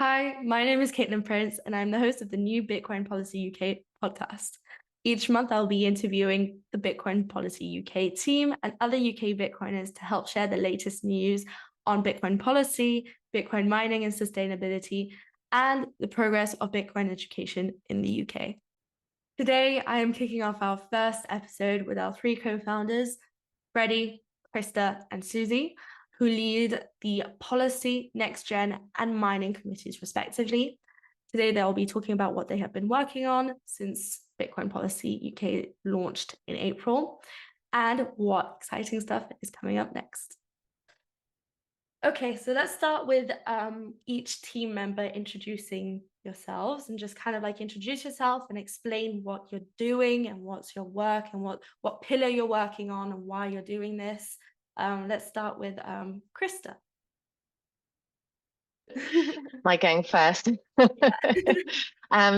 Hi, my name is Kaitlyn Prince, and I'm the host of the new Bitcoin Policy UK podcast. Each month, I'll be interviewing the Bitcoin Policy UK team and other UK Bitcoiners to help share the latest news on Bitcoin policy, Bitcoin mining and sustainability, and the progress of Bitcoin education in the UK. Today, I am kicking off our first episode with our three co-founders, Freddie, Krista, and Susie, who lead the policy, next gen, and mining committees, respectively. Today, they'll be talking about what they have been working on since Bitcoin Policy UK launched in April and what exciting stuff is coming up next. Okay, so let's start with each team member introducing yourselves and just kind of like introduce yourself and explain what you're doing and what's your work and what pillar you're working on and why you're doing this. Let's start with Krista. Am I going first?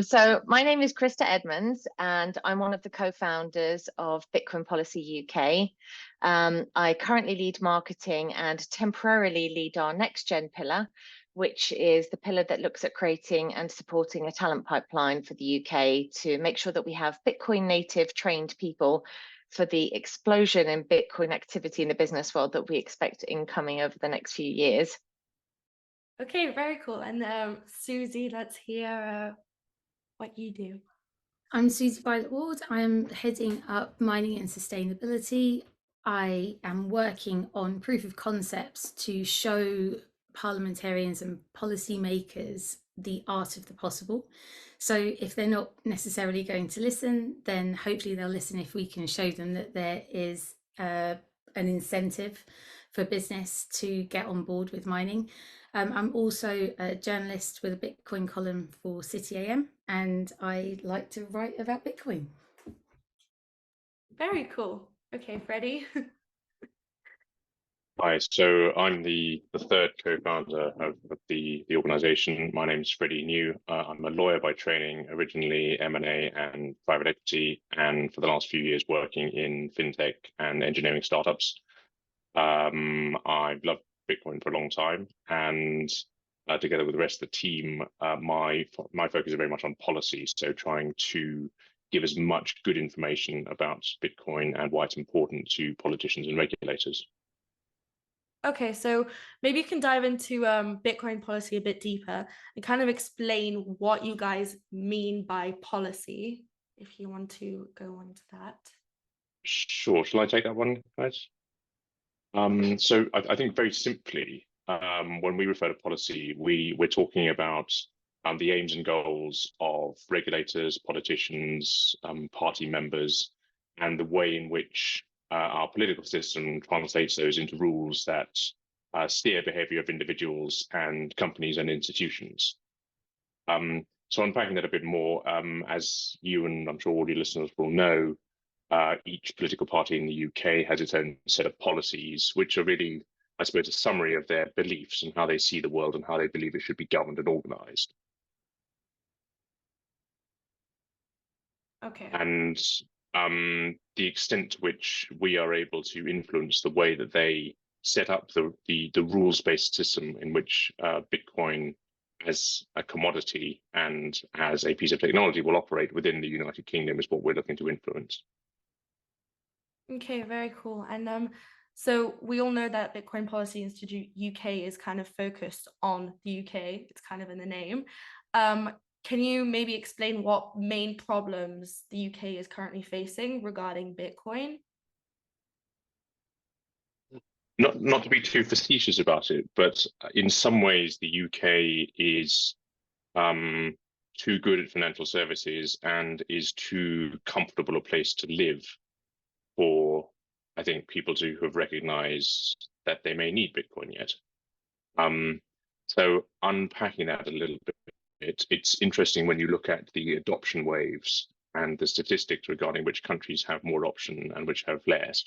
So my name is Krista Edmonds, and I'm one of the co-founders of Bitcoin Policy UK. I currently lead marketing and temporarily lead our next gen pillar, which is the pillar that looks at creating and supporting a talent pipeline for the UK to make sure that we have Bitcoin native trained people for the explosion in Bitcoin activity in the business world that we expect incoming over the next few years. Okay, very cool. And Susie, let's hear what you do. I'm Susie Violet-Ward. I'm heading up mining and sustainability. I am working on proof of concepts to show parliamentarians and policymakers the art of the possible. So if they're not necessarily going to listen, then hopefully they'll listen if we can show them that there is an incentive for business to get on board with mining. I'm also a journalist with a Bitcoin column for City AM, and I like to write about Bitcoin. Very cool. Okay, Freddie. Hi, so I'm the third co-founder of the organization. My name is Freddie New. I'm a lawyer by training, originally M&A and private equity, and for the last few years working in fintech and engineering startups. I've loved Bitcoin for a long time, and together with the rest of the team, my focus is very much on policy, so trying to give as much good information about Bitcoin and why it's important to politicians and regulators. Okay, so maybe you can dive into Bitcoin policy a bit deeper and kind of explain what you guys mean by policy, if you want to go on to that. Sure. Shall I take that one, guys? So I think very simply, when we refer to policy, we're talking about the aims and goals of regulators, politicians, party members, and the way in which our political system translates those into rules that steer behavior of individuals and companies and institutions. So unpacking that a bit more, as you and I'm sure all your listeners will know, each political party in the UK has its own set of policies, which are really, I suppose, a summary of their beliefs and how they see the world and how they believe it should be governed and organized. Okay. And the extent to which we are able to influence the way that they set up the rules-based system in which Bitcoin as a commodity and as a piece of technology will operate within the United Kingdom is what we're looking to influence. Okay, very cool. And so we all know that Bitcoin Policy Institute UK is kind of focused on the UK. It's kind of in the name. Can you maybe explain what main problems the UK is currently facing regarding Bitcoin? Not to be too facetious about it, but in some ways the UK is too good at financial services and is too comfortable a place to live for, I think, people to have recognized that they may need Bitcoin yet. So unpacking that a little bit, it's interesting when you look at the adoption waves and the statistics regarding which countries have more adoption and which have less.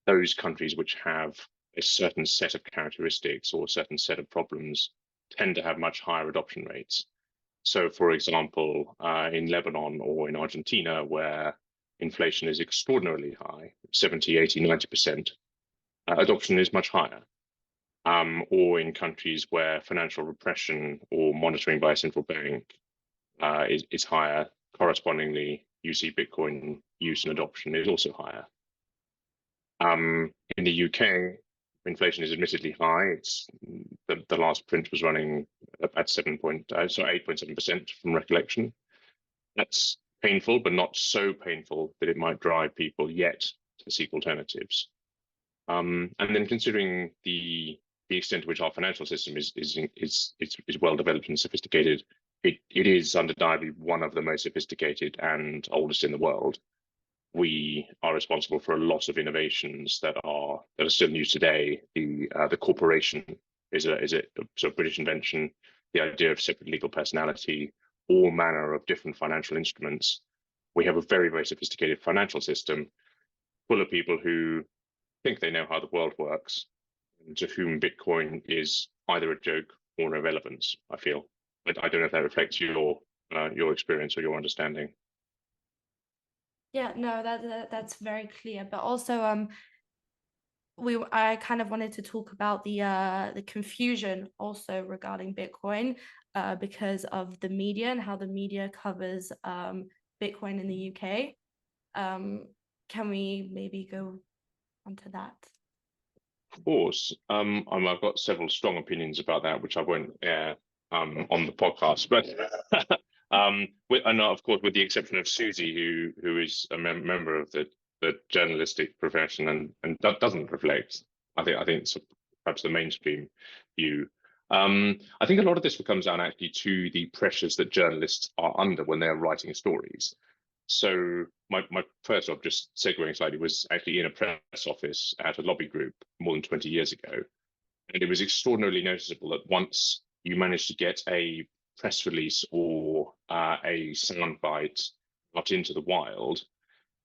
Those countries which have a certain set of characteristics or a certain set of problems tend to have much higher adoption rates. So, for example, in Lebanon or in Argentina, where inflation is extraordinarily high, 70, 80, 90%, adoption is much higher. or in countries where financial repression or monitoring by a central bank is higher. Correspondingly, you see Bitcoin use and adoption is also higher. In the UK, inflation is admittedly high. It's the last print was running at 8.7% from recollection. That's painful, but not so painful that it might drive people yet to seek alternatives. And then considering the extent to which our financial system is well developed and sophisticated, it is undeniably one of the most sophisticated and oldest in the world. We are responsible for a lot of innovations that are still used today. The corporation is a sort of British invention. The idea of separate legal personality, all manner of different financial instruments. We have a very, very sophisticated financial system full of people who think they know how the world works, and to whom Bitcoin is either a joke or irrelevance, I feel. I don't know if that reflects your experience or your understanding. Yeah, no, that's very clear. But also, I kind of wanted to talk about the confusion also regarding Bitcoin, because of the media and how the media covers Bitcoin in the UK. Can we maybe go onto that? Of course. I've got several strong opinions about that, which I won't air on the podcast. But and of course, with the exception of Susie, who is a member of the journalistic profession and doesn't reflect, I think perhaps the mainstream view. I think a lot of this comes down actually to the pressures that journalists are under when they're writing stories. So my first job, just segueing slightly, was actually in a press office at a lobby group more than 20 years ago. And it was extraordinarily noticeable that once you managed to get a press release or a soundbite out into the wild,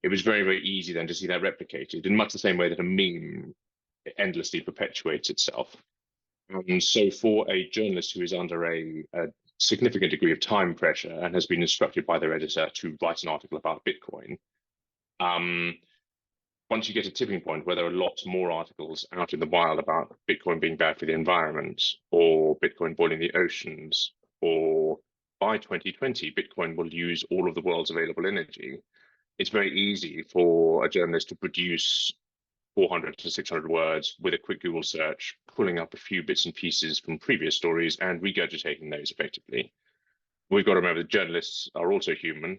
it was very, very easy then to see that replicated in much the same way that a meme endlessly perpetuates itself. And so for a journalist who is under a significant degree of time pressure and has been instructed by their editor to write an article about Bitcoin, once you get a tipping point where there are lots more articles out in the wild about Bitcoin being bad for the environment, or Bitcoin boiling the oceans, or by 2020, Bitcoin will use all of the world's available energy, it's very easy for a journalist to produce 400 to 600 words with a quick Google search, pulling up a few bits and pieces from previous stories and regurgitating those effectively. We've got to remember that journalists are also human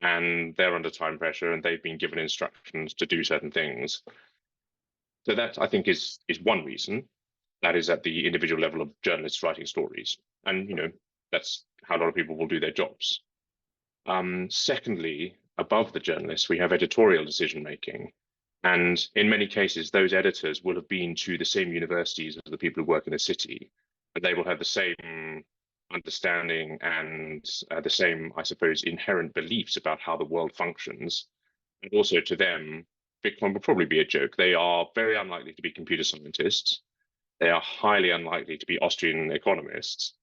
and they're under time pressure and they've been given instructions to do certain things. So that, I think, is one reason. That is at the individual level of journalists writing stories. And, that's how a lot of people will do their jobs. Secondly, above the journalists, we have editorial decision making. And in many cases, those editors will have been to the same universities as the people who work in the city, and they will have the same understanding and the same, I suppose, inherent beliefs about how the world functions. And also to them, Bitcoin will probably be a joke. They are very unlikely to be computer scientists. They are highly unlikely to be Austrian economists.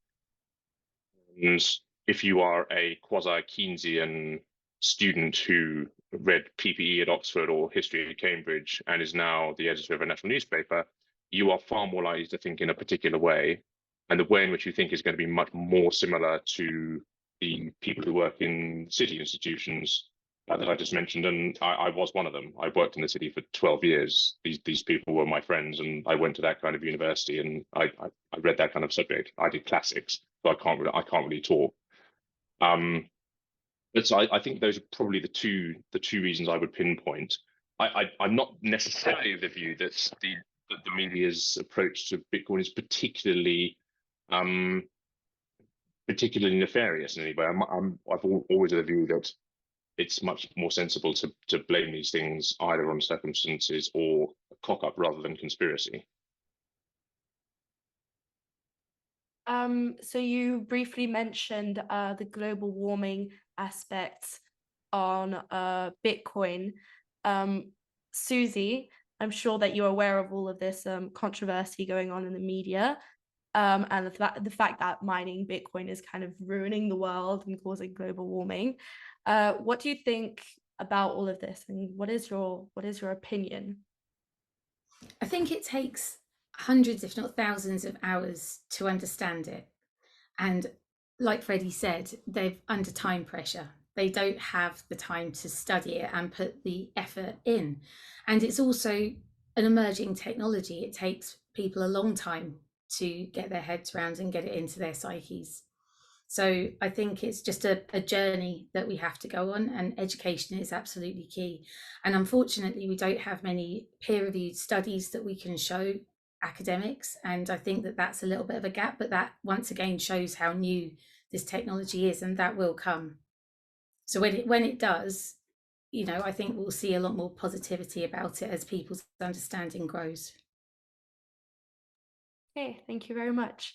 And if you are a quasi-Keynesian student who read PPE at Oxford or history at Cambridge and is now the editor of a national newspaper, you are far more likely to think in a particular way. And the way in which you think is going to be much more similar to the people who work in city institutions that I just mentioned. And I was one of them. I worked in the city for 12 years. These people were my friends, and I went to that kind of university and I read that kind of subject. I did classics, so I can't really talk. But so I think those are probably the two reasons I would pinpoint. I'm not necessarily of the view that the media's approach to Bitcoin is particularly nefarious in any way. I've always had the view that it's much more sensible to blame these things either on circumstances or a cock-up rather than conspiracy. So you briefly mentioned the global warming aspects on Bitcoin. Susie, I'm sure that you're aware of all of this controversy going on in the media, and the fact that mining Bitcoin is kind of ruining the world and causing global warming. What do you think about all of this, and what is your opinion? I think it takes hundreds, if not thousands of hours to understand it. And like Freddie said, they're under time pressure. They don't have the time to study it and put the effort in. And it's also an emerging technology. It takes people a long time to get their heads around and get it into their psyches. So I think it's just a journey that we have to go on, and education is absolutely key. And unfortunately, we don't have many peer-reviewed studies that we can show academics, and I think that that's a little bit of a gap, but that once again shows how new this technology is, and that will come. So when it does, you know, I think we'll see a lot more positivity about it as people's understanding grows. Okay, thank you very much.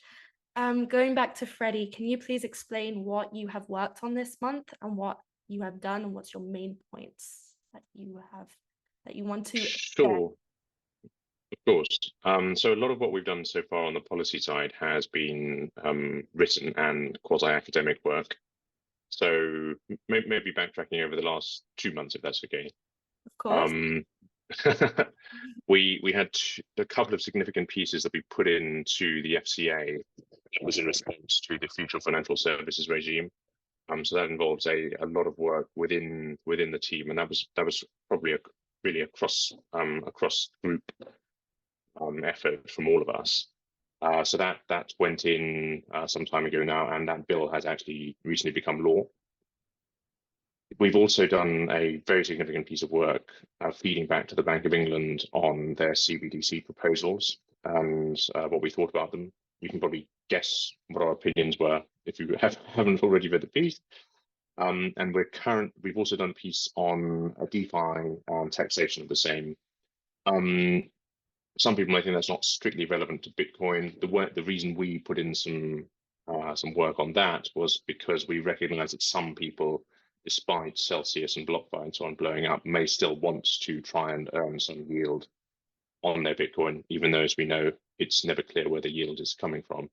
Going back to Freddie, can you please explain what you have worked on this month and what you have done, and what's your main points that you want to share? Sure, of course. So a lot of what we've done so far on the policy side has been written and quasi-academic work. So maybe backtracking over the last 2 months, if that's okay. Of course. We had a couple of significant pieces that we put into the FCA. It was in response to the future financial services regime. So that involves a lot of work within the team, and that was probably really a cross group effort from all of us. So that went in some time ago now, and that bill has actually recently become law. We've also done a very significant piece of work feeding back to the Bank of England on their CBDC proposals and what we thought about them. You can probably guess what our opinions were if you haven't already read the piece. And we've also done a piece on a DeFi taxation of the same. Some people may think that's not strictly relevant to Bitcoin. The reason we put in some work on that was because we recognize that some people, despite Celsius and BlockFi and so on blowing up, may still want to try and earn some yield on their Bitcoin, even though, as we know, it's never clear where the yield is coming from.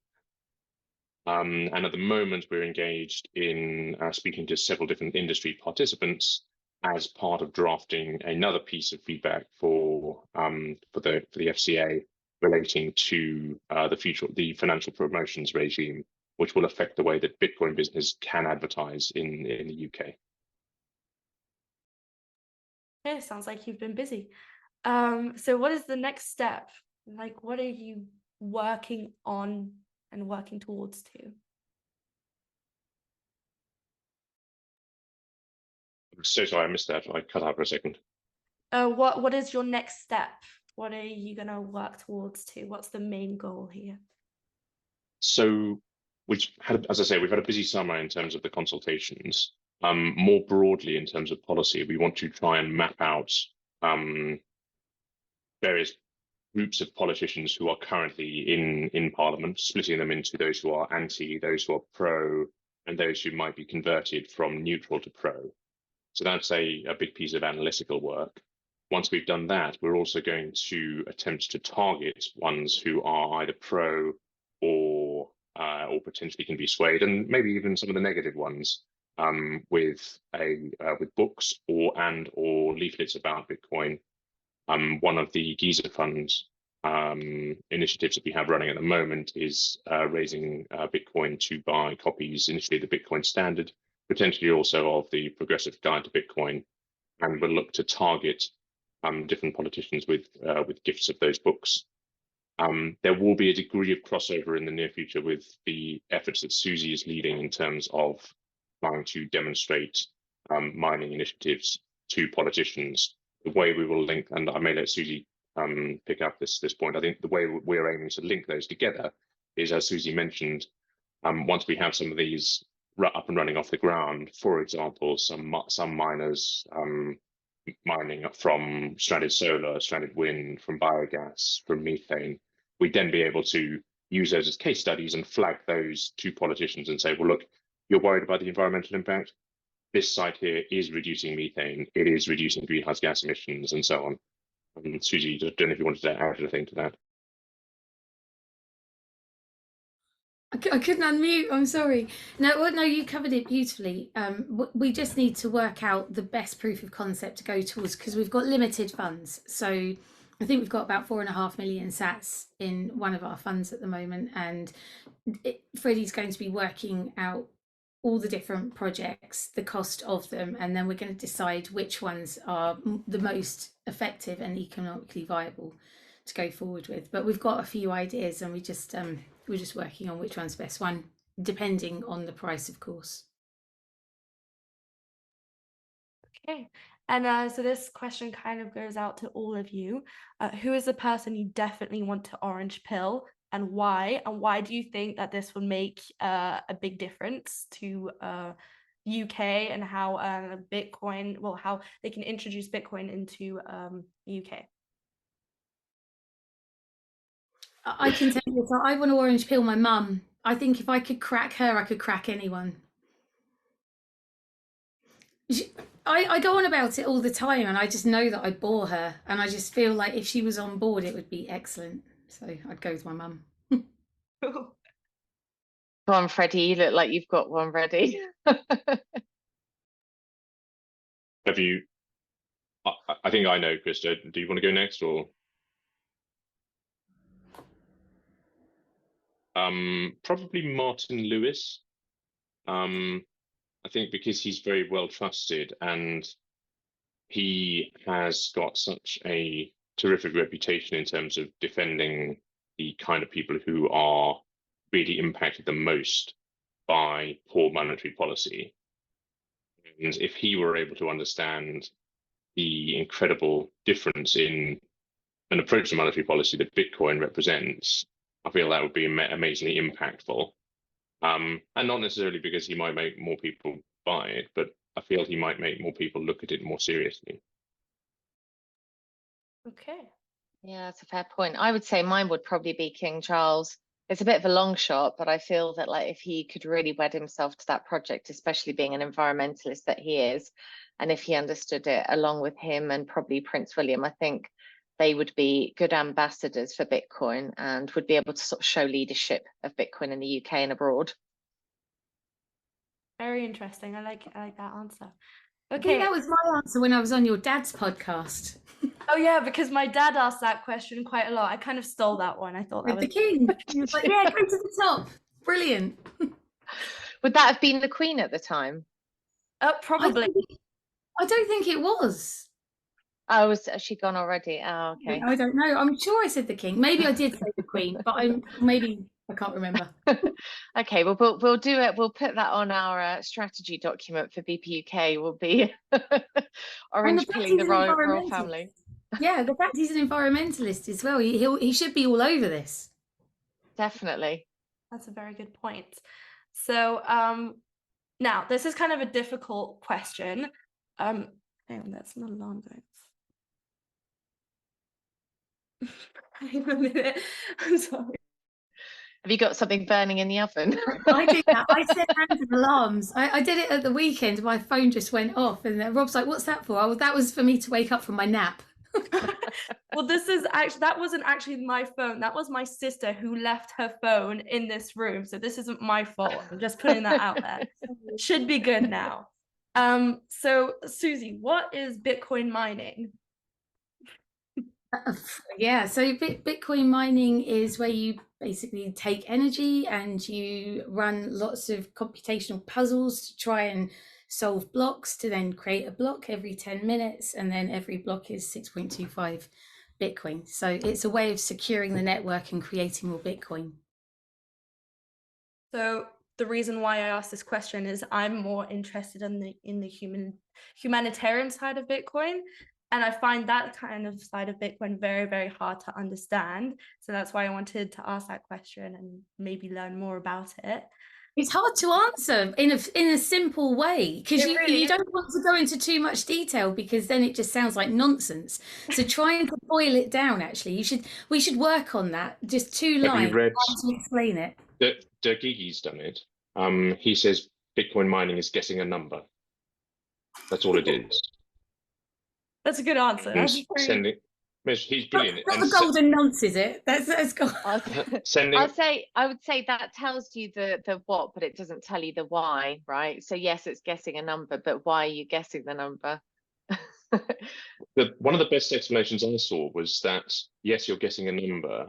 And at the moment, we're engaged in speaking to several different industry participants as part of drafting another piece of feedback for the FCA relating to the financial promotions regime, which will affect the way that Bitcoin business can advertise in the UK. Okay, sounds like you've been busy. So what is the next step? Like, what are you working on and working towards to? I'm so sorry, I missed that. I cut out for a second. What is your next step? What are you going to work towards to? What's the main goal here? So as I say, we've had a busy summer in terms of the consultations. More broadly, in terms of policy, we want to try and map out various groups of politicians who are currently in Parliament, splitting them into those who are anti, those who are pro, and those who might be converted from neutral to pro. So that's a big piece of analytical work. Once we've done that, we're also going to attempt to target ones who are either pro or potentially can be swayed, and maybe even some of the negative ones with books or leaflets about Bitcoin. One of the Giza funds initiatives that we have running at the moment is raising Bitcoin to buy copies, initially the Bitcoin Standard, potentially also of the Progressive Guide to Bitcoin, and we'll look to target different politicians with gifts of those books. There will be a degree of crossover in the near future with the efforts that Susie is leading in terms of trying to demonstrate mining initiatives to politicians. The way we will link, and I may let Susie pick up this point, I think the way we're aiming to link those together is, as Susie mentioned, once we have some of these up and running off the ground, for example, some miners mining from stranded solar, stranded wind, from biogas, from methane, we'd then be able to use those as case studies and flag those to politicians and say, well, look, you're worried about the environmental impact. This site here is reducing methane, it is reducing greenhouse gas emissions, and so on. Susie, I don't know if you wanted to add anything to that. I couldn't unmute, I'm sorry. No, you covered it beautifully. We just need to work out the best proof of concept to go towards, because we've got limited funds. So I think we've got about 4.5 million sats in one of our funds at the moment, and Freddie's going to be working out all the different projects, the cost of them, and then we're going to decide which ones are the most effective and economically viable to go forward with. But we've got a few ideas, and we're just working on which one's the best one, depending on the price, of course. Okay. And so this question kind of goes out to all of you. Who is the person you definitely want to orange pill, and why? And why do you think that this would make a big difference to UK and how Bitcoin, well, how they can introduce Bitcoin into UK? I can tell you, so I want to orange pill my mum. I think if I could crack her, I could crack anyone. I go on about it all the time, and I just know that I bore her, and I just feel like if she was on board, it would be excellent. So I'd go with my mum. Go on, Freddie, you look like you've got one ready. Have you? I think I know, Krista. Do you want to go next, or? Probably Martin Lewis. I think because he's very well trusted, and he has got such a terrific reputation in terms of defending the kind of people who are really impacted the most by poor monetary policy. And if he were able to understand the incredible difference in an approach to monetary policy that Bitcoin represents, I feel that would be amazingly impactful. And not necessarily because he might make more people buy it, but I feel he might make more people look at it more seriously. Okay. Yeah, that's a fair point. I would say mine would probably be King Charles. It's a bit of a long shot, but I feel that like if he could really wed himself to that project, especially being an environmentalist that he is, and if he understood it along with him and probably Prince William, I think they would be good ambassadors for Bitcoin and would be able to sort of show leadership of Bitcoin in the UK and abroad. Very interesting. I like that answer. I think Okay. that was my answer when I was on your dad's podcast. Oh yeah, because my dad asked that question quite a lot. I kind of stole that one. I thought that With was the king. He was like, yeah, go to the top. Brilliant. Would that have been the Queen at the time? probably. I don't think it was. Oh, has she gone already? Oh, okay. I don't know. I'm sure I said the king. Maybe I did say the queen, but I can't remember. Okay, well, we'll do it. We'll put that on our strategy document for BPUK. We'll be orange pilling the royal family. Yeah, the fact he's an environmentalist as well. He should be all over this. Definitely. That's a very good point. So now this is kind of a difficult question. Hang on, that's an alarm going. Hang on a minute. I'm sorry. Have you got something burning in the oven? I do that. I set random alarms. I did it at the weekend. My phone just went off, and Rob's like, "What's that for?" That was for me to wake up from my nap. Well, that wasn't actually my phone. That was my sister who left her phone in this room. So this isn't my fault. I'm just putting that out there. It should be good now. So Susie, what is Bitcoin mining? Yeah, so Bitcoin mining is where you basically take energy and you run lots of computational puzzles to try and solve blocks to then create a block every 10 minutes, and then every block is 6.25 Bitcoin. So it's a way of securing the network and creating more Bitcoin. So the reason why I asked this question is I'm more interested in the humanitarian side of Bitcoin. And I find that kind of side of Bitcoin very, very hard to understand. So that's why I wanted to ask that question and maybe learn more about it. It's hard to answer in a simple way, because you don't want to go into too much detail, because then it just sounds like nonsense. So trying to boil it down, actually, we should work on that. Just 2 lines to explain it. Gigi's done it. He says Bitcoin mining is guessing a number. That's all it is. That's a good answer. He's brilliant. Not the golden nonce, is it? That's got. I would say that tells you the what, but it doesn't tell you the why, right? So yes, it's guessing a number, but why are you guessing the number? One of the best explanations I saw was that, yes, you're getting a number,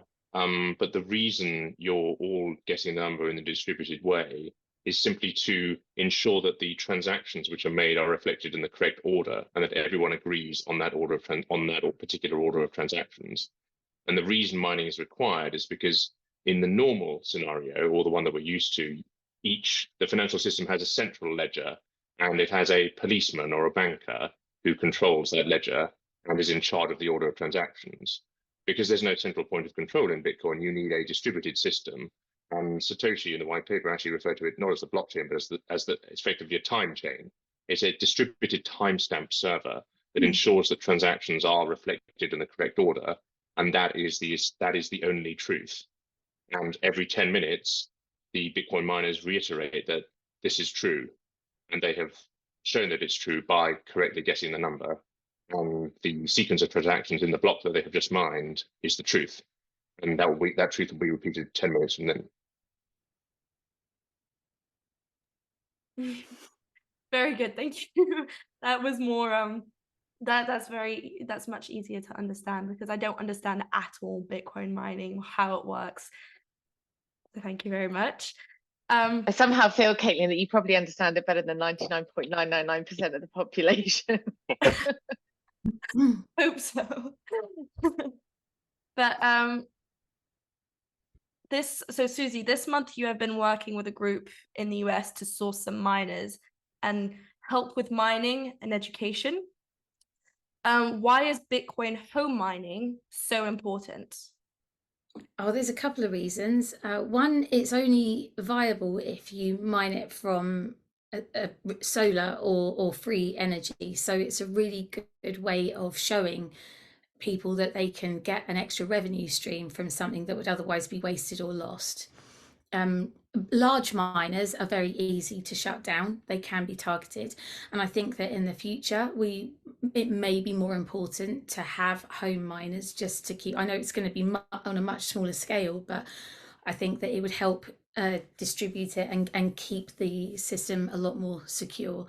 but the reason you're all getting a number in a distributed way is simply to ensure that the transactions which are made are reflected in the correct order, and that everyone agrees on that order of on that or particular order of transactions. And the reason mining is required is because in the normal scenario, or the one that we're used to, the financial system has a central ledger, and it has a policeman or a banker who controls that ledger and is in charge of the order of transactions. Because there's no central point of control in Bitcoin, you need a distributed system. And Satoshi in the white paper actually referred to it not as the blockchain, but as it's effectively a time chain. It's a distributed timestamp server that ensures that transactions are reflected in the correct order, and that is the only truth. And every 10 minutes, the Bitcoin miners reiterate that this is true, and they have shown that it's true by correctly guessing the number. And the sequence of transactions in the block that they have just mined is the truth, and that truth will be repeated 10 minutes from then. Very good, thank you. That was more that's much easier to understand, because I don't understand at all Bitcoin mining, how it works. So thank you very much. I somehow feel, Kaitlyn, that you probably understand it better than 99.999% of the population. Hope so. But so Susie, this month you have been working with a group in the US to source some miners and help with mining and education. Why is Bitcoin home mining so important? Oh, there's a couple of reasons. One, it's only viable if you mine it from a solar or free energy. So it's a really good way of showing people that they can get an extra revenue stream from something that would otherwise be wasted or lost. Large miners are very easy to shut down. They can be targeted, and I think that in the future it may be more important to have home miners just to keep. I know it's going to be on a much smaller scale, but I think that it would help distribute it and keep the system a lot more secure.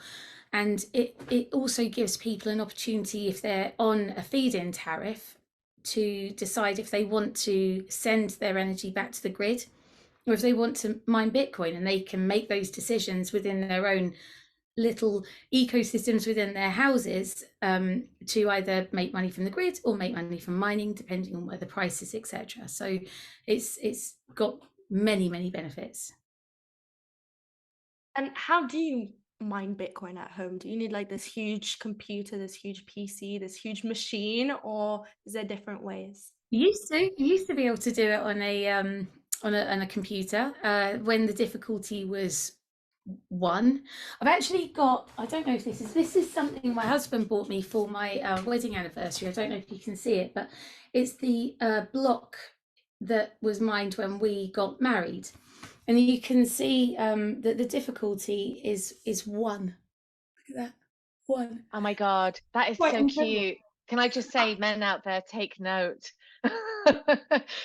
And it also gives people an opportunity, if they're on a feed-in tariff, to decide if they want to send their energy back to the grid, or if they want to mine Bitcoin, and they can make those decisions within their own little ecosystems within their houses, to either make money from the grid or make money from mining, depending on where the price is, etc. So it's got many benefits. And how do you mine Bitcoin at home? Do you need like this huge computer, this huge PC, this huge machine, or is there different ways? You used to be able to do it on a computer when the difficulty was 1. I've actually got, I don't know if this is something my husband bought me for my wedding anniversary. I don't know if you can see it, but it's the block that was mined when we got married, and you can see that the difficulty is 1. Look at that, 1. Oh my God, that is Quite so incredible. cute. Can I just say, men out there, take note.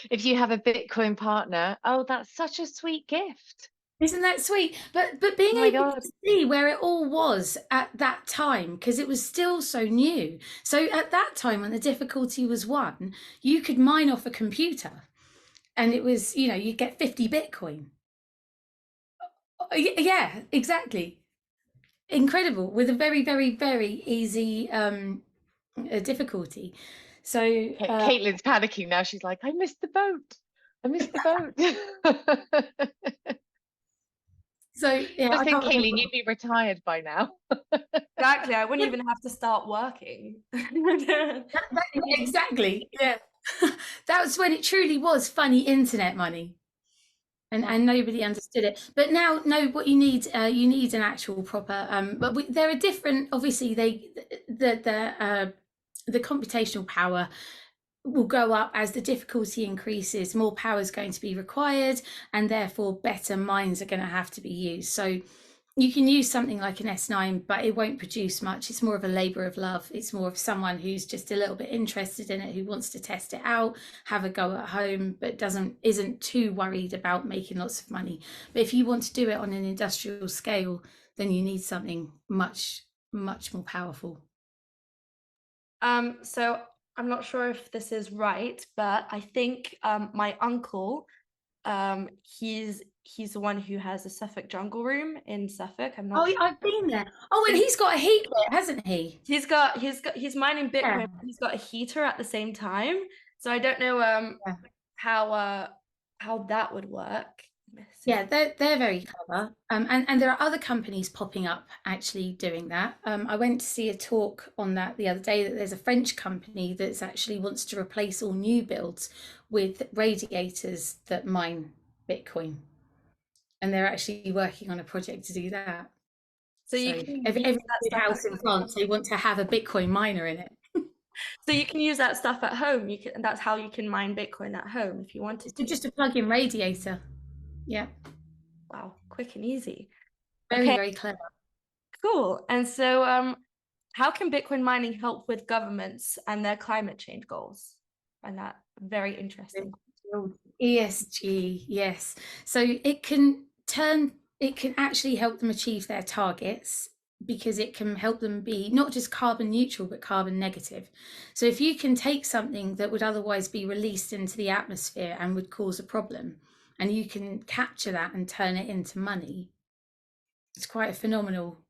If you have a Bitcoin partner, oh, that's such a sweet gift. Isn't that sweet? But being able to see where it all was at that time, because it was still so new. So at that time, when the difficulty was 1, you could mine off a computer, and it was, you'd get 50 Bitcoin. Yeah, exactly. Incredible, with a very easy difficulty. So Kaitlyn's panicking now. She's like, I missed the boat. I missed the boat. So yeah, I think, Kaitlyn, you'd be retired by now. Exactly, I wouldn't even have to start working. Exactly, yeah. That was when it truly was funny internet money, and nobody understood it. But now, no, what you need an actual proper. But there are different. Obviously, the computational power will go up as the difficulty increases. More power is going to be required, and therefore better mines are going to have to be used. So you can use something like an S9, but it won't produce much. It's more of a labor of love. It's more of someone who's just a little bit interested in it, who wants to test it out, have a go at home, but isn't too worried about making lots of money. But if you want to do it on an industrial scale, then you need something much more powerful. So I'm not sure if this is right, but I think my uncle, he's the one who has a Suffolk jungle room in Suffolk. I'm not Oh, sure. I've been there. Oh, and he's got a heat there, hasn't he? He's mining Bitcoin, Yeah. but he's got a heater at the same time. So I don't know Yeah. how that would work. Yeah, they're very clever. And there are other companies popping up actually doing that. I went to see a talk on that the other day, that there's a French company that's actually wants to replace all new builds with radiators that mine Bitcoin. And they're actually working on a project to do that. So you can use every that big stuff house in France, they want to have a Bitcoin miner in it. So you can use that stuff at home. That's how you can mine Bitcoin at home if you wanted It's to. just a plug-in radiator. Yeah. Wow, quick and easy. Very, Okay, very clever. cool. And so how can Bitcoin mining help with governments and their climate change goals? I find that very interesting. ESG, yes. So it can actually help them achieve their targets, because it can help them be not just carbon neutral, but carbon negative. So if you can take something that would otherwise be released into the atmosphere and would cause a problem, and you can capture that and turn it into money, it's quite a phenomenal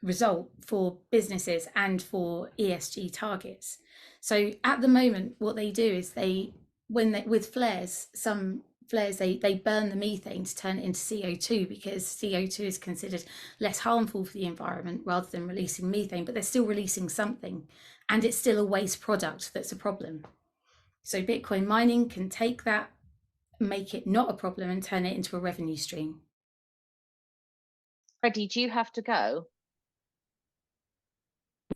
result for businesses and for ESG targets. So at the moment, what they do is with flares, some flares, they burn the methane to turn it into CO2, because CO2 is considered less harmful for the environment rather than releasing methane, but they're still releasing something, and it's still a waste product that's a problem. So Bitcoin mining can take that, make it not a problem, and turn it into a revenue stream. Freddie, do you have to go?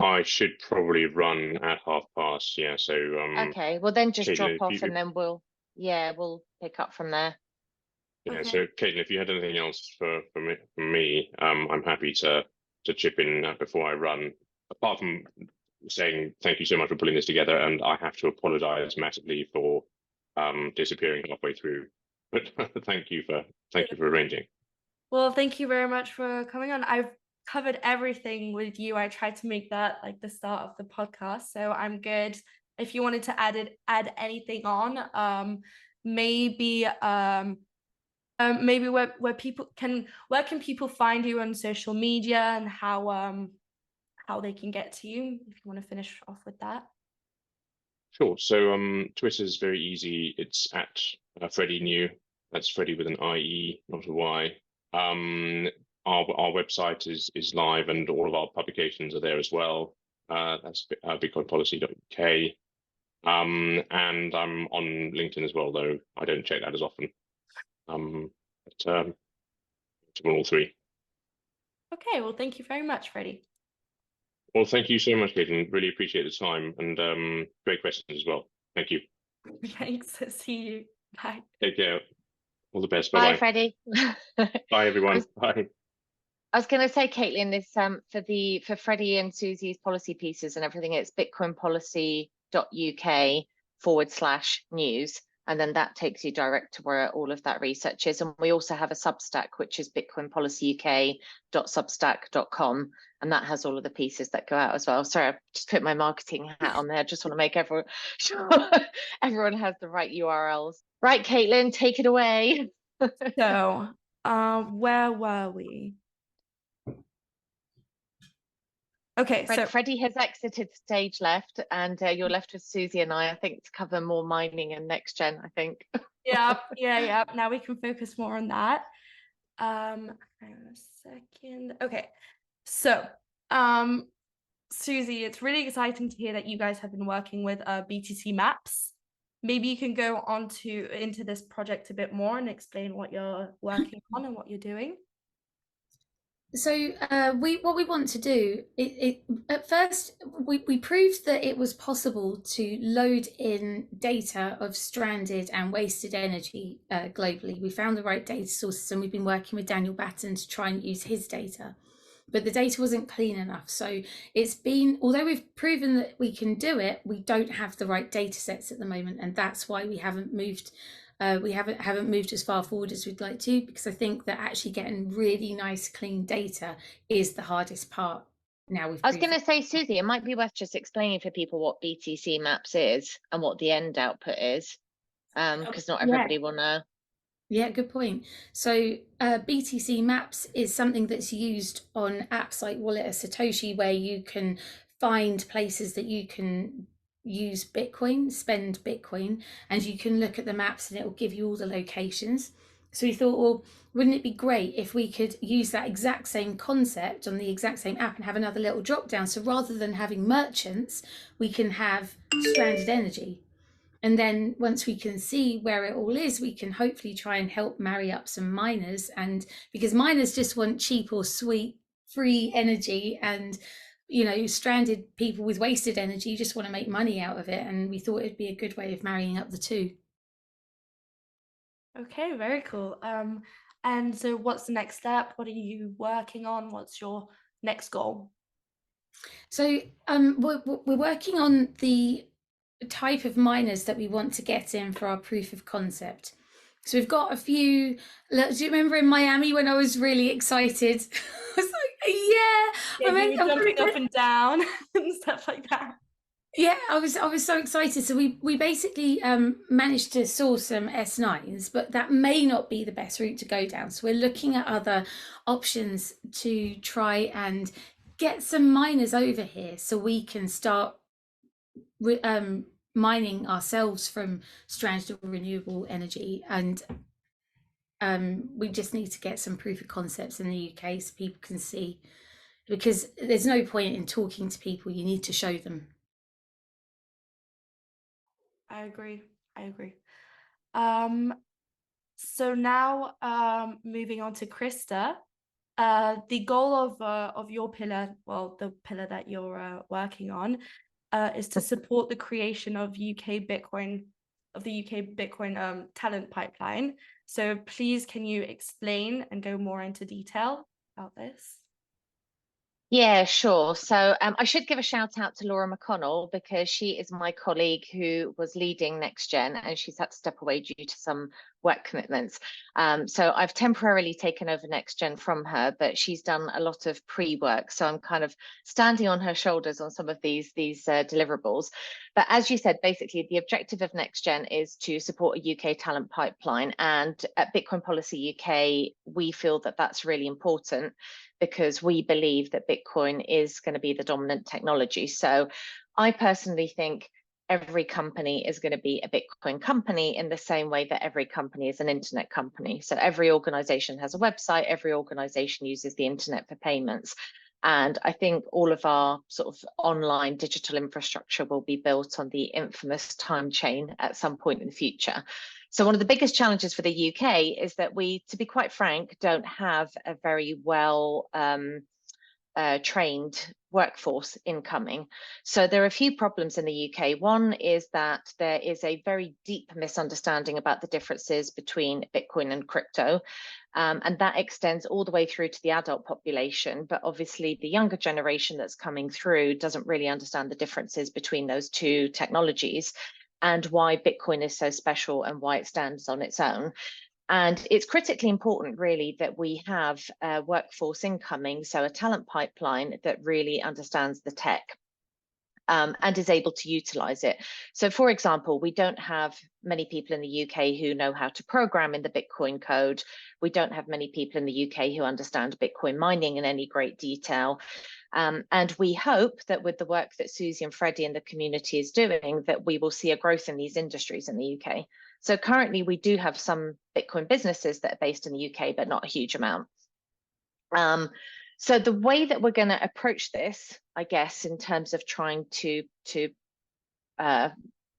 I should probably run at past. Yeah. So Okay, well then just Kaitlyn, drop off and then we'll pick up from there. yeah. Okay. So Kaitlyn, if you had anything else for me, I'm happy to chip in before I run. Apart from saying thank you so much for pulling this together, and I have to apologise massively for disappearing halfway through. But thank you for arranging. Well, thank you very much for coming on. I've covered everything with you. I tried to make that like the start of the podcast, so I'm good. If you wanted to add anything on, maybe maybe where can people find you on social media, and how they can get to you, if you want to finish off with that. Sure. So Twitter is very easy. It's at Freddie New. That's Freddie with an IE, not a Y. Our website is live, and all of our publications are there as well. That's bitcoinpolicy.uk. And I'm on LinkedIn as well, though I don't check that as often. But all three. Okay, well, thank you very much, Freddie. Well, thank you so much, Kaitlyn. Really appreciate the time, and great questions as well. Thank you. Thanks. See you. Bye. Take care. All the best. Bye, Bye-bye. Freddie. Bye, everyone. Bye. I was going to say, Kaitlyn, this for Freddie and Susie's policy pieces and everything, it's bitcoinpolicy.uk/news. And then that takes you direct to where all of that research is. And we also have a Substack, which is bitcoinpolicyuk.substack.com. And that has all of the pieces that go out as well. Sorry, I've just put my marketing hat on there. I just want to make everyone sure everyone has the right URLs. Right, Kaitlyn, take it away. So, where were we? Okay, so Freddie has exited stage left, and you're left with Susie and I think, to cover more mining and next gen, I think. yeah. Now we can focus more on that. Hang on a second. Okay, so Susie, it's really exciting to hear that you guys have been working with BTC Maps. Maybe you can go into this project a bit more and explain what you're working on and what you're doing. So what we want to do, at first we proved that it was possible to load in data of stranded and wasted energy globally. We found the right data sources, and we've been working with Daniel Batten to try and use his data, but the data wasn't clean enough. So although we've proven that we can do it, we don't have the right data sets at the moment, and that's why we haven't moved. We haven't moved as far forward as we'd like to, because I think that actually getting really nice, clean data is the hardest part. now we've I was proved going to say, Susie, it might be worth just explaining for people what BTC maps is and what the end output is, because not everybody will know. Yeah, good point. So BTC Maps is something that's used on apps like Wallet or Satoshi, where you can find places that you can use Bitcoin, spend Bitcoin, and you can look at the maps and it will give you all the locations. So we thought, well, wouldn't it be great if we could use that exact same concept on the exact same app and have another little drop down? So rather than having merchants, we can have stranded energy. And then once we can see where it all is, we can hopefully try and help marry up some miners. And because miners just want cheap or sweet, free energy, and, you know, stranded people with wasted energy just want to make money out of it. And we thought it'd be a good way of marrying up the two. Okay, very cool. And so what's the next step? What are you working on? What's your next goal? So we're working on the type of miners that we want to get in for our proof of concept. So we've got a few. Do you remember in Miami when I was really excited? I was like, yeah, you were jumping up and down and stuff like that. Yeah, I was so excited. So we basically managed to source some S9s, but that may not be the best route to go down. So we're looking at other options to try and get some miners over here so we can start mining ourselves from stranded renewable energy. And we just need to get some proof of concepts in the UK so people can see, because there's no point in talking to people, you need to show them. I agree. So now moving on to Krista. The goal of your pillar, well, the pillar that you're working on, is to support the creation of the UK Bitcoin talent pipeline. So please, can you explain and go more into detail about this? Yeah, sure. So I should give a shout out to Laura McConnell, because she is my colleague who was leading NextGen, and she's had to step away due to some work commitments. So I've temporarily taken over NextGen from her, but she's done a lot of pre-work. So I'm kind of standing on her shoulders on some of these deliverables. But as you said, basically the objective of NextGen is to support a UK talent pipeline. And at Bitcoin Policy UK, we feel that that's really important, because we believe that Bitcoin is going to be the dominant technology. So I personally think every company is going to be a Bitcoin company in the same way that every company is an internet company. So every organization has a website, every organization uses the internet for payments. And I think all of our sort of online digital infrastructure will be built on the infamous time chain at some point in the future. So one of the biggest challenges for the UK is that we, to be quite frank, don't have a very well trained workforce incoming. So there are a few problems in the UK. One is that there is a very deep misunderstanding about the differences between Bitcoin and crypto. And that extends all the way through to the adult population. But obviously the younger generation that's coming through doesn't really understand the differences between those two technologies, and why Bitcoin is so special and why it stands on its own. And it's critically important, really, that we have a workforce incoming, so a talent pipeline that really understands the tech and is able to utilize it. So, for example, we don't have many people in the UK who know how to program in the Bitcoin code. We don't have many people in the UK who understand Bitcoin mining in any great detail. And we hope that with the work that Susie and Freddie and the community is doing, that we will see a growth in these industries in the UK. So currently we do have some Bitcoin businesses that are based in the UK, but not a huge amount. So the way that we're going to approach this, I guess, in terms of trying to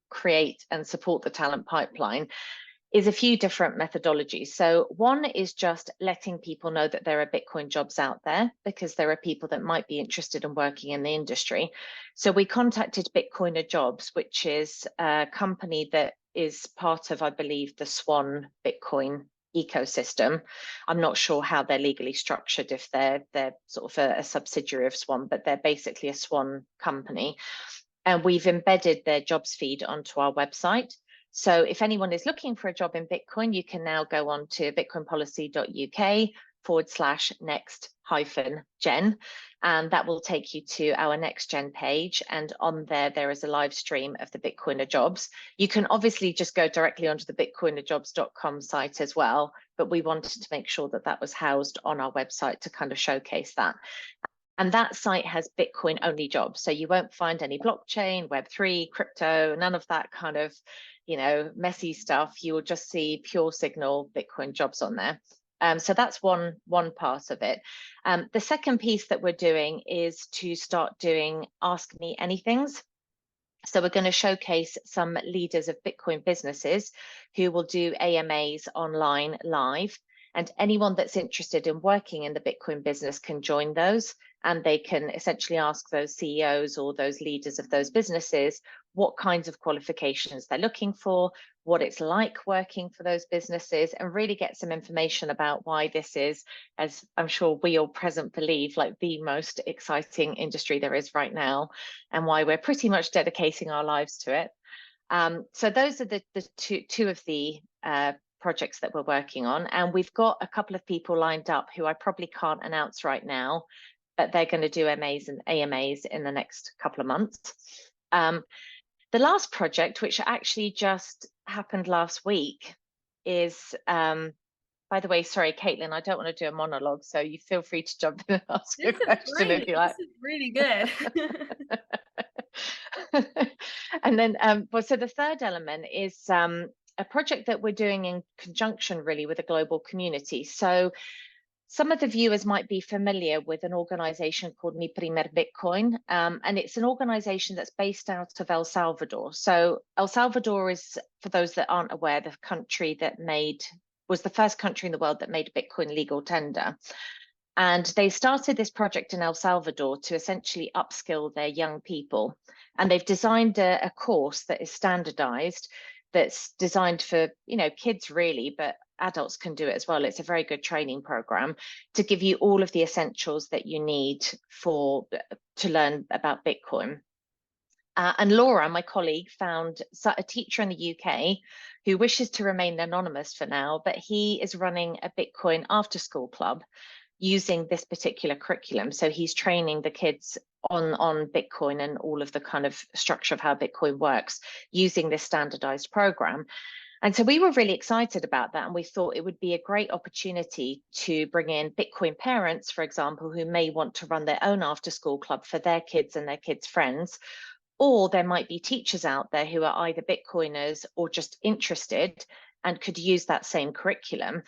create and support the talent pipeline, is a few different methodologies. So one is just letting people know that there are Bitcoin jobs out there, because there are people that might be interested in working in the industry. So we contacted Bitcoiner Jobs, which is a company that is part of, I believe, the Swan Bitcoin ecosystem. I'm not sure how they're legally structured, if they're sort of a subsidiary of Swan, but they're basically a Swan company. And we've embedded their jobs feed onto our website. So if anyone is looking for a job in Bitcoin, you can now go on to bitcoinpolicy.uk/next Bitcoin-gen, and that will take you to our next gen page. And on there is a live stream of the Bitcoiner jobs. You can obviously just go directly onto the bitcoinerjobs.com site as well, but we wanted to make sure that that was housed on our website to kind of showcase that. And that site has Bitcoin only jobs. So you won't find any blockchain, Web3, crypto, none of that kind of, messy stuff. You will just see pure signal Bitcoin jobs on there. So that's one part of it. The second piece that we're doing is to start doing Ask Me Anythings. So we're going to showcase some leaders of Bitcoin businesses who will do AMAs online live. And anyone that's interested in working in the Bitcoin business can join those, and they can essentially ask those CEOs or those leaders of those businesses what kinds of qualifications they're looking for, what it's like working for those businesses, and really get some information about why this is, as I'm sure we all present believe, like the most exciting industry there is right now, and why we're pretty much dedicating our lives to it. So those are the two of the projects that we're working on, and we've got a couple of people lined up who I probably can't announce right now, but they're going to do MAs and AMAs in the next couple of months. The last project, which actually just happened last week, is, by the way, sorry, Kaitlyn, I don't want to do a monologue, so you feel free to jump in and ask a question if you like. This is really good. And then, so the third element is a project that we're doing in conjunction really with a global community. So some of the viewers might be familiar with an organization called Mi Primer Bitcoin, and it's an organization that's based out of El Salvador. So El Salvador is, for those that aren't aware, the country that was the first country in the world that made Bitcoin legal tender. And they started this project in El Salvador to essentially upskill their young people. And they've designed a course that is standardized, that's designed for, kids really, but adults can do it as well. It's a very good training program to give you all of the essentials that you need to learn about Bitcoin. And Laura, my colleague, found a teacher in the UK who wishes to remain anonymous for now, but he is running a Bitcoin after-school club using this particular curriculum. So he's training the kids on Bitcoin and all of the kind of structure of how Bitcoin works using this standardized program. And so we were really excited about that, and we thought it would be a great opportunity to bring in Bitcoin parents, for example, who may want to run their own after-school club for their kids and their kids' friends. Or there might be teachers out there who are either Bitcoiners or just interested and could use that same curriculum.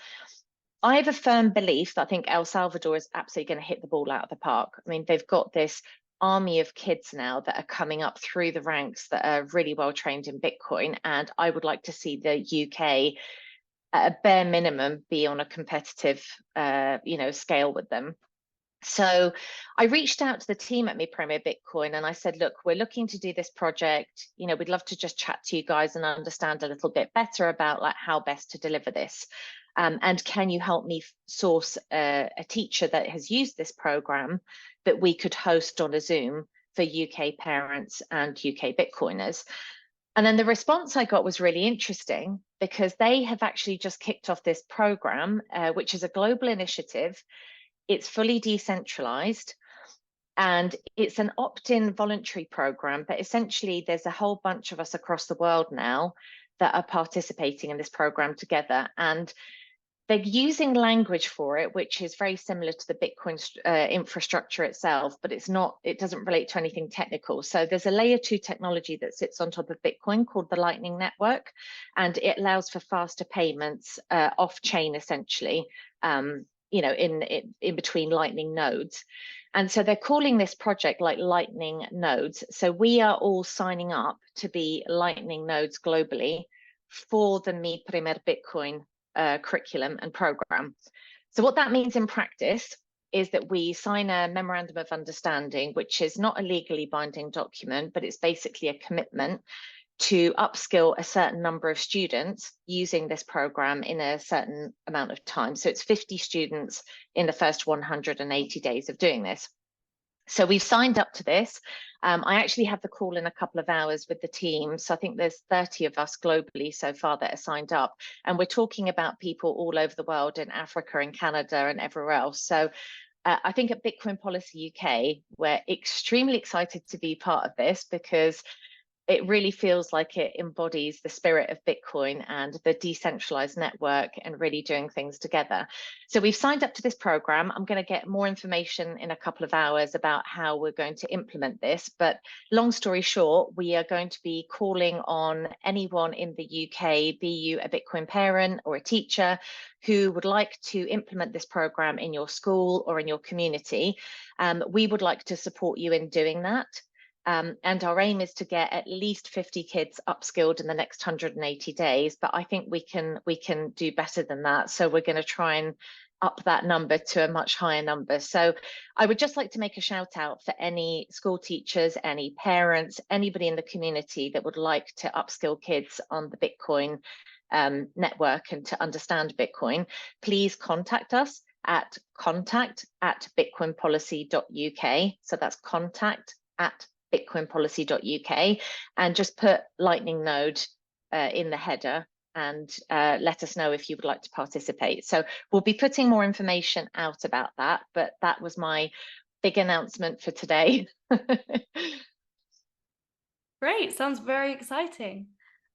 I have a firm belief that I think El Salvador is absolutely going to hit the ball out of the park. I mean, they've got this army of kids now that are coming up through the ranks that are really well trained in Bitcoin. And I would like to see the UK at a bare minimum be on a competitive, scale with them. So I reached out to the team at Mi Primer Bitcoin and I said, look, we're looking to do this project. We'd love to just chat to you guys and understand a little bit better about like how best to deliver this. And can you help me source a teacher that has used this program that we could host on a Zoom for UK parents and UK Bitcoiners? And then the response I got was really interesting because they have actually just kicked off this program, which is a global initiative. It's fully decentralized and it's an opt-in voluntary program, but essentially there's a whole bunch of us across the world now that are participating in this program together. And they're using language for it, which is very similar to the Bitcoin infrastructure itself, but it doesn't relate to anything technical. So there's a layer 2 technology that sits on top of Bitcoin called the Lightning Network, and it allows for faster payments off-chain essentially, in between Lightning nodes. And so they're calling this project like Lightning Nodes. So we are all signing up to be Lightning nodes globally for the Mi Primer Bitcoin curriculum and program. So what that means in practice is that we sign a memorandum of understanding, which is not a legally binding document, but it's basically a commitment to upskill a certain number of students using this program in a certain amount of time. So it's 50 students in the first 180 days of doing this. So we've signed up to this. I actually have the call in a couple of hours with the team. So I think there's 30 of us globally so far that are signed up. And we're talking about people all over the world in Africa and Canada and everywhere else. So I think at Bitcoin Policy UK, we're extremely excited to be part of this because it really feels like it embodies the spirit of Bitcoin and the decentralized network and really doing things together. So we've signed up to this program. I'm going to get more information in a couple of hours about how we're going to implement this. But long story short, we are going to be calling on anyone in the UK, be you a Bitcoin parent or a teacher, who would like to implement this program in your school or in your community. We would like to support you in doing that. And our aim is to get at least 50 kids upskilled in the next 180 days, but I think we can do better than that. So we're going to try and up that number to a much higher number. So I would just like to make a shout out for any school teachers, any parents, anybody in the community that would like to upskill kids on the Bitcoin network and to understand Bitcoin. Please contact us at contact@bitcoinpolicy.uk. So that's contact@bitcoinpolicy.uk, and just put Lightning Node in the header and let us know if you would like to participate. So we'll be putting more information out about that, but that was my big announcement for today. Great, sounds very exciting.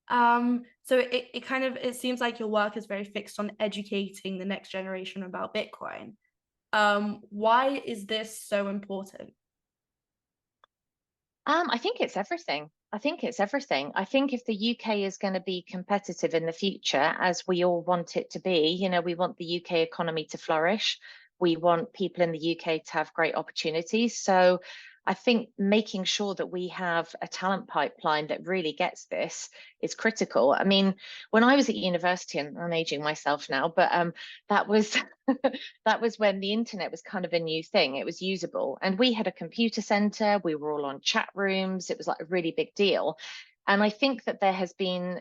So it seems like your work is very fixed on educating the next generation about Bitcoin. Why is this so important? I think it's everything. I think if the UK is going to be competitive in the future, as we all want it to be, we want the UK economy to flourish. We want people in the UK to have great opportunities. So I think making sure that we have a talent pipeline that really gets this is critical. I mean, when I was at university, and I'm aging myself now, but that was that was when the internet was kind of a new thing. It was usable, and we had a computer center. We were all on chat rooms. It was like a really big deal. And I think that there has been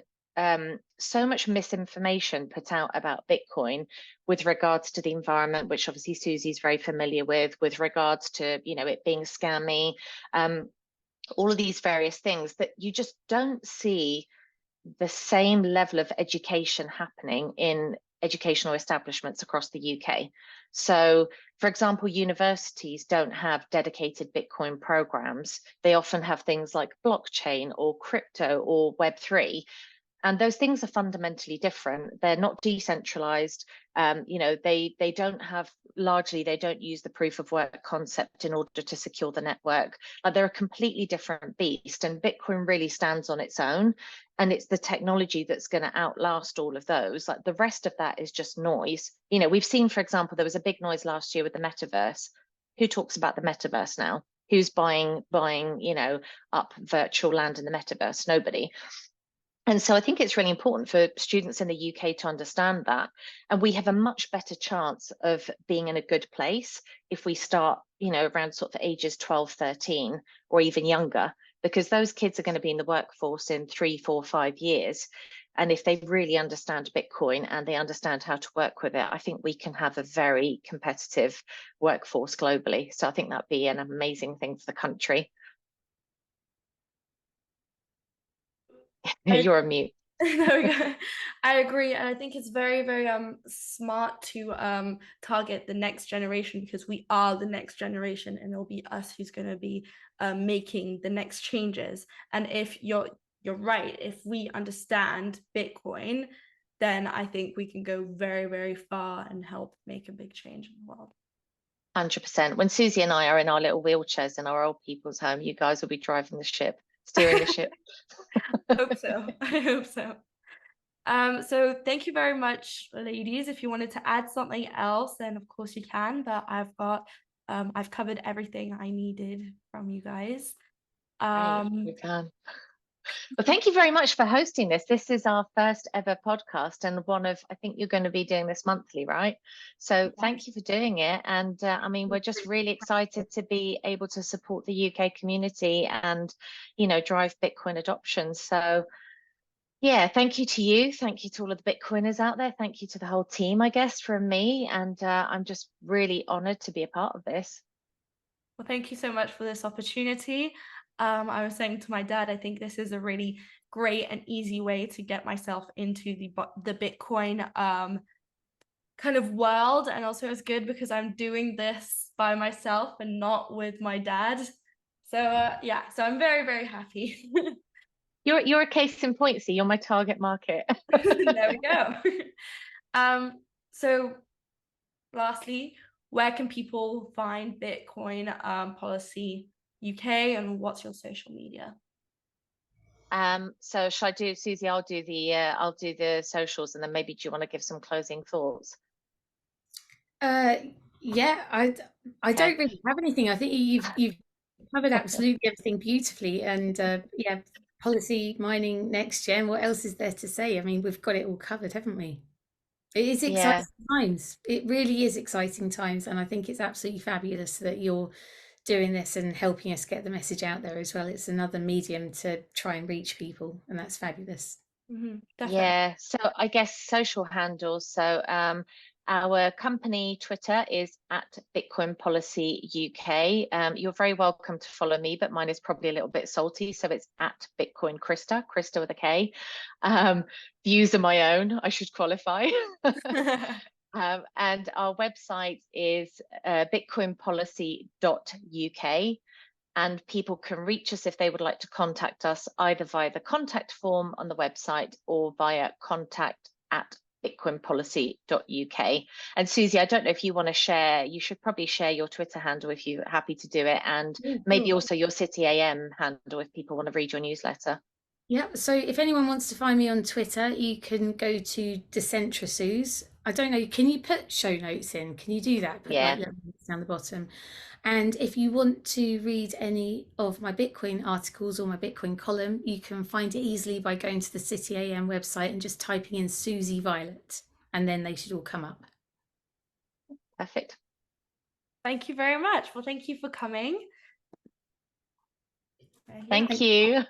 so much misinformation put out about Bitcoin with regards to the environment, which obviously Susie's very familiar with regards to, it being scammy, all of these various things, that you just don't see the same level of education happening in educational establishments across the UK. So, for example, universities don't have dedicated Bitcoin programs. They often have things like blockchain or crypto or Web3. And those things are fundamentally different. They're not decentralized. They don't have, largely, they don't use the proof of work concept in order to secure the network. They're a completely different beast, and Bitcoin really stands on its own. And it's the technology that's going to outlast all of those. Like, the rest of that is just noise. We've seen, for example, there was a big noise last year with the metaverse. Who talks about the metaverse now? Who's buying, up virtual land in the metaverse? Nobody. And so I think it's really important for students in the UK to understand that. And we have a much better chance of being in a good place if we start, around sort of ages 12, 13, or even younger, because those kids are going to be in the workforce in 3, 4, 5 years. And if they really understand Bitcoin and they understand how to work with it, I think we can have a very competitive workforce globally. So I think that'd be an amazing thing for the country. You're on mute. There we go. I agree, and I think it's very, very smart to target the next generation, because we are the next generation, and it'll be us who's going to be making the next changes. And if you're right, if we understand Bitcoin, then I think we can go very, very far and help make a big change in the world. 100%. When Susie and I are in our little wheelchairs in our old people's home, you guys will be driving the ship, steering the ship. I hope so. I hope so. So thank you very much, ladies. If you wanted to add something else, then of course you can, but I've covered everything I needed from you guys. You can. Well, thank you very much for hosting this. This is our first ever podcast, and I think you're going to be doing this monthly, right? So thank you for doing it. And we're just really excited to be able to support the UK community and, drive Bitcoin adoption. So yeah, thank you to you. Thank you to all of the Bitcoiners out there. Thank you to the whole team, I guess, from me. And I'm just really honored to be a part of this. Well, thank you so much for this opportunity. I was saying to my dad, I think this is a really great and easy way to get myself into the Bitcoin kind of world, and also it's good because I'm doing this by myself and not with my dad. So yeah, so I'm very, very happy. You're a case in point, so you're my target market. There we go. So lastly, where can people find Bitcoin Policy UK, and what's your social media? So shall I do, Susie? I'll do the socials, and then maybe do you want to give some closing thoughts? Yeah, I don't really have anything. I think you've covered absolutely everything beautifully, and yeah, policy, mining, next gen. What else is there to say? I mean, we've got it all covered, haven't we? It is exciting times. It really is exciting times, and I think it's absolutely fabulous that you're doing this and helping us get the message out there as well. It's another medium to try and reach people, and that's fabulous. Yeah, so I guess social handles. So our company Twitter is at Bitcoin Policy UK. You're very welcome to follow me, but mine is probably a little bit salty, so it's at Bitcoin Krista, Krista with a K. Views are my own, I should qualify. And our website is bitcoinpolicy.uk. And people can reach us if they would like to contact us either via the contact form on the website or via contact@bitcoinpolicy.uk. And Susie, I don't know if you want to share, you should probably share your Twitter handle if you're happy to do it, and maybe also your City AM handle if people want to read your newsletter. Yeah, so if anyone wants to find me on Twitter, you can go to Decentrasuze. I don't know, can you put show notes in? Can you do that? Put like little links down the bottom. And if you want to read any of my Bitcoin articles or my Bitcoin column, you can find it easily by going to the City AM website and just typing in Susie Violet, and then they should all come up. Perfect. Thank you very much. Well, thank you for coming. Thank you.